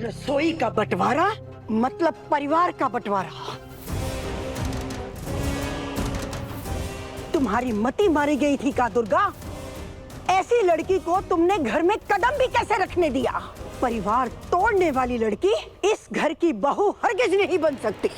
रसोई का बंटवारा मतलब परिवार का बंटवारा। तुम्हारी मति मारी गई थी का दुर्गा? ऐसी लड़की को तुमने घर में कदम भी कैसे रखने दिया? परिवार तोड़ने वाली लड़की इस घर की बहू हरगिज नहीं बन सकती।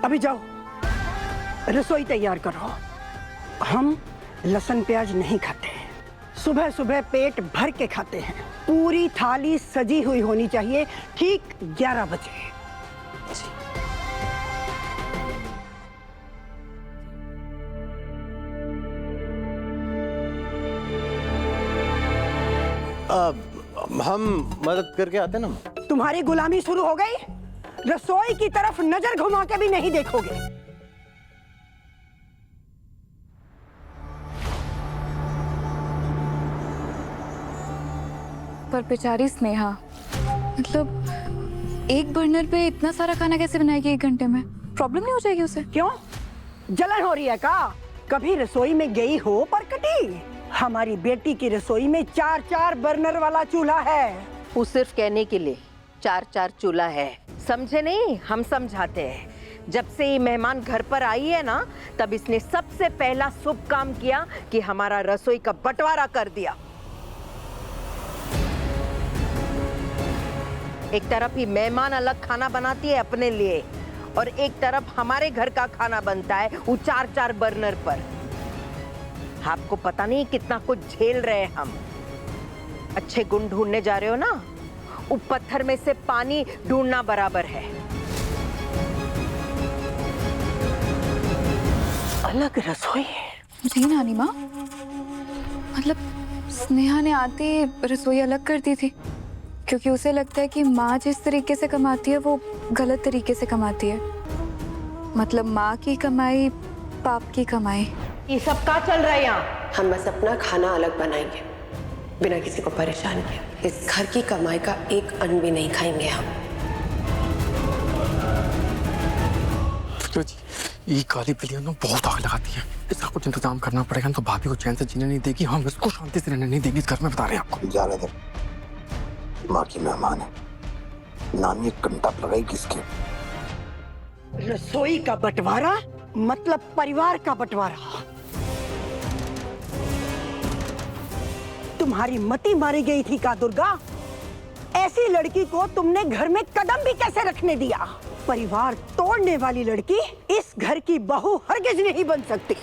अभी जाओ रसोई तैयार करो। हम लहसुन प्याज नहीं खाते। सुबह सुबह पेट भर के खाते हैं। पूरी थाली सजी हुई होनी चाहिए ठीक 11 बजे। हम मदद करके आते ना। तुम्हारी गुलामी शुरू हो गई? रसोई की तरफ नजर घुमा के भी नहीं देखोगे। पर बेचारी स्नेहा, मतलब एक बर्नर पे इतना सारा खाना कैसे बनाएगी 1 घंटे में? प्रॉब्लम नहीं हो जाएगी उसे? क्यों जलन हो रही है का? कभी रसोई में गई हो पर कटी? हमारी बेटी की रसोई में 4-4 बर्नर वाला चूल्हा है। वो सिर्फ कहने के लिए 4-4 चूल्हा है, समझे नहीं? हम समझाते हैं। जब से ये मेहमान घर पर आई है ना, तब इसने सबसे पहला शुभ काम किया कि हमारा रसोई का बंटवारा कर दिया। एक तरफ ही मेहमान अलग खाना बनाती है अपने लिए और एक तरफ हमारे घर का खाना बनता है वो 4-4 बर्नर पर। आपको पता नहीं कितना कुछ झेल रहे हैं हम। अच्छे गुण ढूंढने जा रहे हो ना, वो पत्थर में से पानी ढूंढना बराबर है। अलग रसोई है। जी नानी माँ, मतलब स्नेहा ने आते ही रसोई अलग कर दी थी क्योंकि उसे लगता है कि माँ जिस तरीके से कमाती है वो गलत तरीके से कमाती है। मतलब माँ की कमाई पाप की कमाई। ये सब क्या चल रहा है यहाँ? हम बस अपना खाना अलग बनाएंगे बिना किसी को परेशान किए। इस घर की कमाई का एक अन्न भी नहीं खाएंगे हम। ये काली बिल्लियां ना बहुत आग लगाती हैं। इसका कुछ इंतजाम करना पड़ेगा, तो भाभी को चैन से जीने नहीं देगी, हम इसको शांति से रहने नहीं देंगे इस घर में, बता रहे हैं आपको। जाने दे, माँ की मेहमान है, नाम ये कंटाप लगाई किसके? रसोई का बंटवारा मतलब परिवार का बंटवारा। तुम्हारी मति मारी गई थी का दुर्गा? ऐसी लड़की को तुमने घर में कदम भी कैसे रखने दिया? परिवार तोड़ने वाली लड़की इस घर की बहू हरगिज नहीं बन सकती।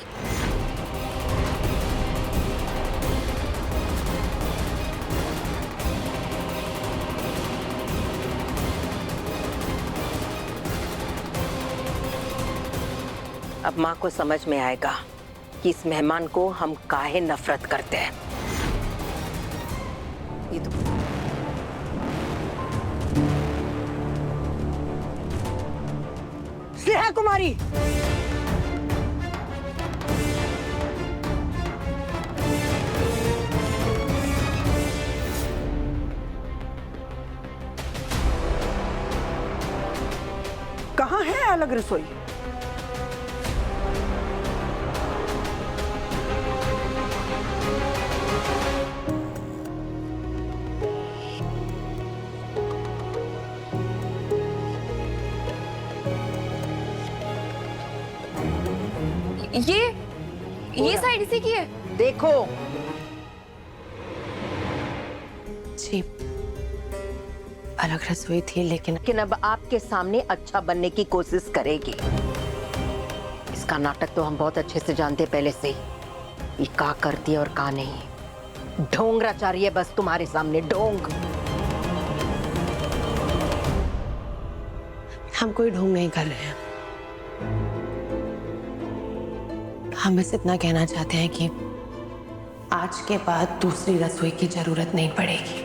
अब माँ को समझ में आएगा कि इस मेहमान को हम काहे नफरत करते हैं। ये तो स्नेहा कुमारी, कहाँ है अलग रसोई? ये साइड इसी की है। देखो जी, अलग रसोई थी लेकिन अब आपके सामने अच्छा बनने की कोशिश करेगी। इसका नाटक तो हम बहुत अच्छे से जानते पहले से। ये का करती है और का नहीं। ढोंग रचा रही है बस तुम्हारे सामने, ढोंग। हम कोई ढोंग नहीं कर रहे हैं। हम बस इतना कहना चाहते हैं कि आज के बाद दूसरी रसोई की जरूरत नहीं पड़ेगी।